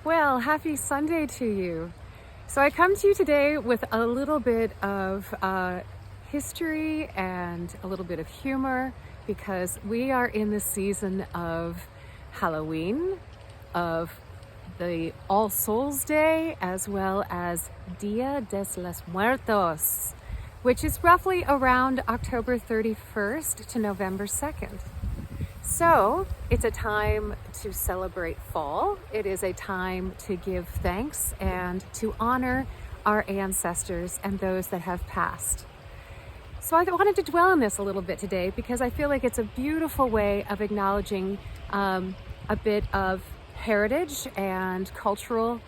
Well, happy Sunday to you. So I come to you today with a little bit of history and a little bit of humor because we are in the season of Halloween, of the All Souls Day, as well as Dia de los Muertos, which is roughly around October 31st to November 2nd. So it's a time to celebrate fall. It is a time to give thanks and to honor our ancestors and those that have passed. So I wanted to dwell on this a little bit today because I feel like it's a beautiful way of acknowledging a bit of heritage and cultural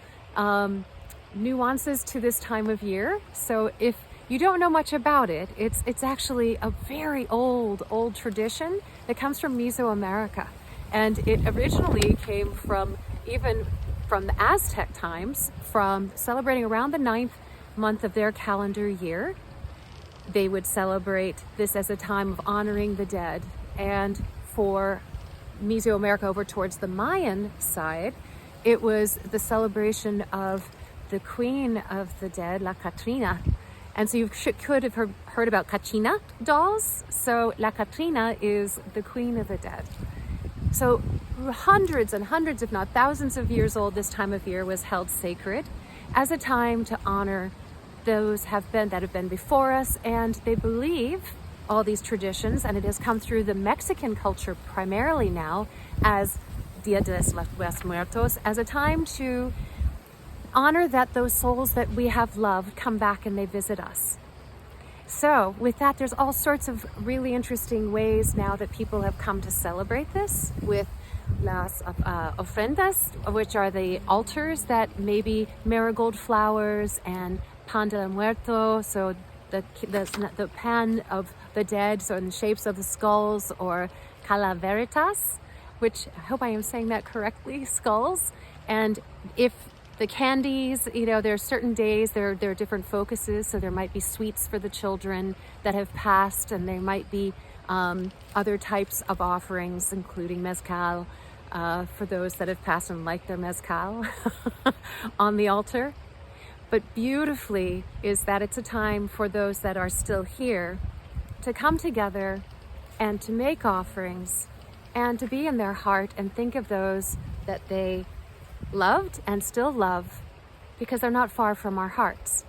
nuances to this time of year. So if you don't know much about it, it's actually a very old tradition that comes from Mesoamerica. And it originally came from the Aztec times, from celebrating around the 9th month of their calendar year. They would celebrate this as a time of honoring the dead. And for Mesoamerica over towards the Mayan side, it was the celebration of the queen of the dead, La Catrina. And so you could have heard about Catrina dolls. So La Catrina is the queen of the dead. So hundreds and hundreds, if not thousands of years old, this time of year was held sacred as a time to honor those that have been before us. And they believe all these traditions, and it has come through the Mexican culture primarily now as Dia de los Muertos, as a time to honor that those souls that we have loved come back and they visit us. So with that, there's all sorts of really interesting ways now that people have come to celebrate this with las ofrendas, which are the altars that maybe marigold flowers and pan de muerto, so the pan of the dead, so in the shapes of the skulls, or calaveritas, which I hope I am saying that correctly, skulls. And if the candies, there are certain days, there are different focuses. So there might be sweets for the children that have passed, and there might be other types of offerings, including mezcal, for those that have passed and like their mezcal on the altar. But beautifully is that it's a time for those that are still here to come together and to make offerings and to be in their heart and think of those that they loved and still love, because they're not far from our hearts.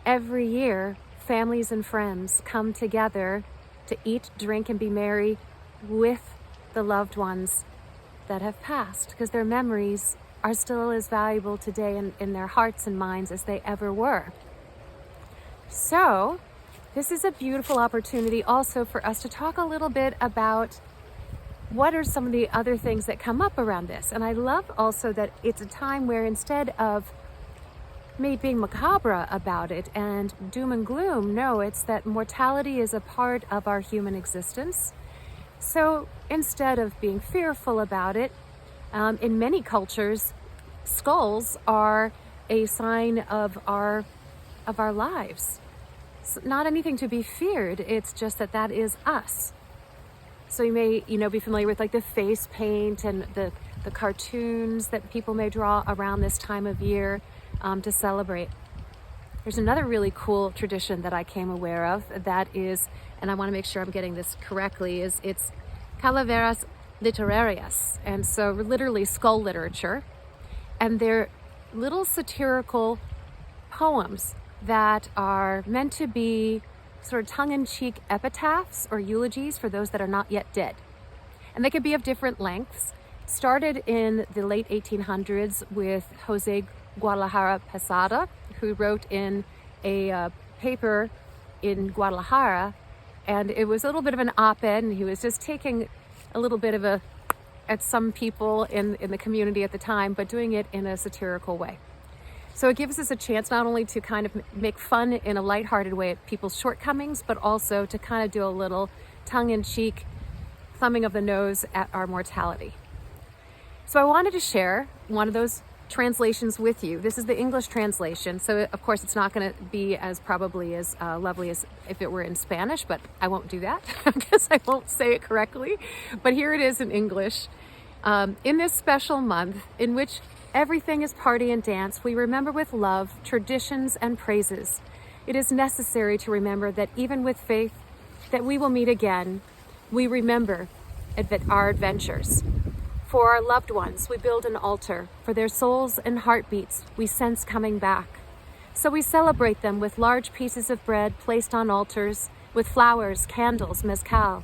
Every year, families and friends come together to eat, drink, and be merry with the loved ones that have passed, because their memories are still as valuable today in their hearts and minds as they ever were. So this is a beautiful opportunity also for us to talk a little bit about what are some of the other things that come up around this. And I love also that it's a time where, instead of maybe being macabre about it and doom and gloom, no, it's that mortality is a part of our human existence. So instead of being fearful about it, in many cultures, skulls are a sign of our lives. It's not anything to be feared. It's just that is us. So you may, be familiar with like the face paint and the cartoons that people may draw around this time of year to celebrate. There's another really cool tradition that I came aware of that is, and I want to make sure I'm getting this correctly, it's calaveras literarias. And so literally skull literature. And they're little satirical poems that are meant to be sort of tongue-in-cheek epitaphs or eulogies for those that are not yet dead. And they could be of different lengths. It started in the late 1800s with Jose Guadalajara Posada, who wrote in a paper in Guadalajara, and it was a little bit of an op-ed, and he was just taking a little bit of at some people in the community at the time, but doing it in a satirical way. So it gives us a chance not only to kind of make fun in a lighthearted way at people's shortcomings, but also to kind of do a little tongue-in-cheek thumbing of the nose at our mortality. So I wanted to share one of those translations with you. This is the English translation. So of course it's not going to be as probably as lovely as if it were in Spanish, but I won't do that because I won't say it correctly. But here it is in English. In this special month in which everything is party and dance, we remember with love, traditions, and praises. It is necessary to remember that even with faith that we will meet again, we remember our adventures. For our loved ones, we build an altar. For their souls and heartbeats, we sense coming back. So we celebrate them with large pieces of bread placed on altars, with flowers, candles, mezcal.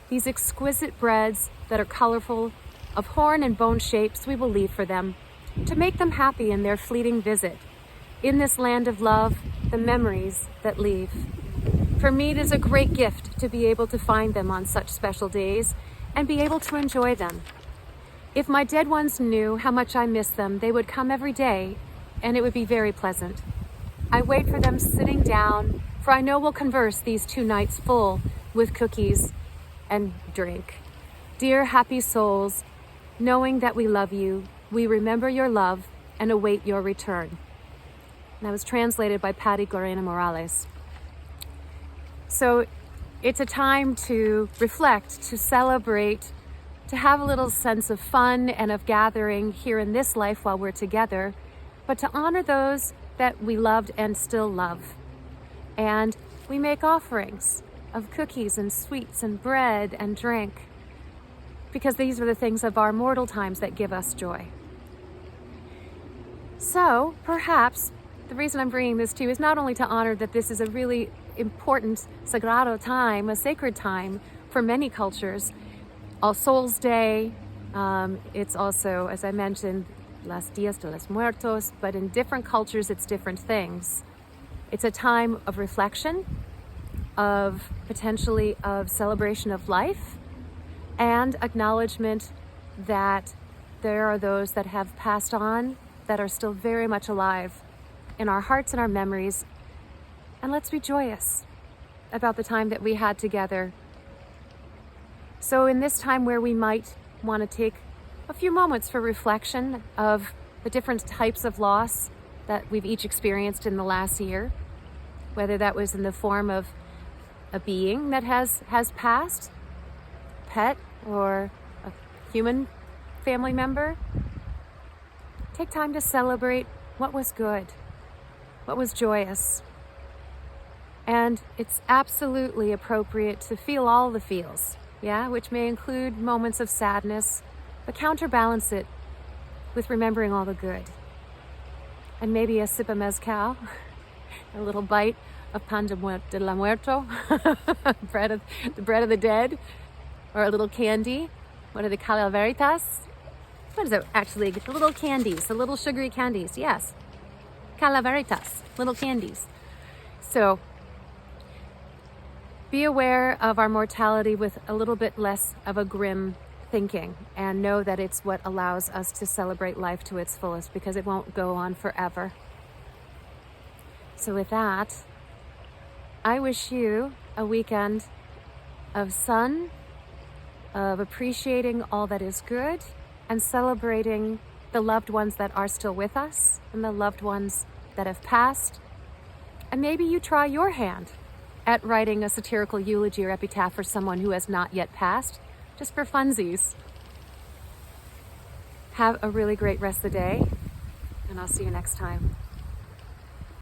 These exquisite breads that are colorful, of horn and bone shapes, we will leave for them, to make them happy in their fleeting visit. In this land of love, the memories that leave. For me, it is a great gift to be able to find them on such special days and be able to enjoy them. If my dead ones knew how much I miss them, they would come every day, and it would be very pleasant. I wait for them sitting down, for I know we'll converse these 2 nights full with cookies and drink. Dear happy souls, knowing that we love you, we remember your love and await your return. And that was translated by Patty Gorena Morales. So it's a time to reflect, to celebrate, to have a little sense of fun and of gathering here in this life while we're together, but to honor those that we loved and still love. And we make offerings of cookies and sweets and bread and drink, because these are the things of our mortal times that give us joy. So perhaps the reason I'm bringing this to you is not only to honor that this is a really important sagrado time, a sacred time for many cultures, All Souls Day. It's also, as I mentioned, Las Días de los Muertos, but in different cultures it's different things. It's a time of reflection, of potentially of celebration of life, and acknowledgement that there are those that have passed on that are still very much alive in our hearts and our memories. And let's be joyous about the time that we had together. So in this time where we might want to take a few moments for reflection of the different types of loss that we've each experienced in the last year, whether that was in the form of a being that has passed, pet, or a human family member, take time to celebrate what was good, what was joyous. And it's absolutely appropriate to feel all the feels, which may include moments of sadness, but counterbalance it with remembering all the good. And maybe a sip of mezcal, a little bite of pan de la muerto, the bread of the dead, or a little candy. What are the calaveritas? What is it actually? The little candies, the little sugary candies, yes. Calaveritas, little candies. So be aware of our mortality with a little bit less of a grim thinking, and know that it's what allows us to celebrate life to its fullest, because it won't go on forever. So with that, I wish you a weekend of sun, of appreciating all that is good, and celebrating the loved ones that are still with us and the loved ones that have passed. And maybe you try your hand at writing a satirical eulogy or epitaph for someone who has not yet passed, just for funsies. Have a really great rest of the day, and I'll see you next time.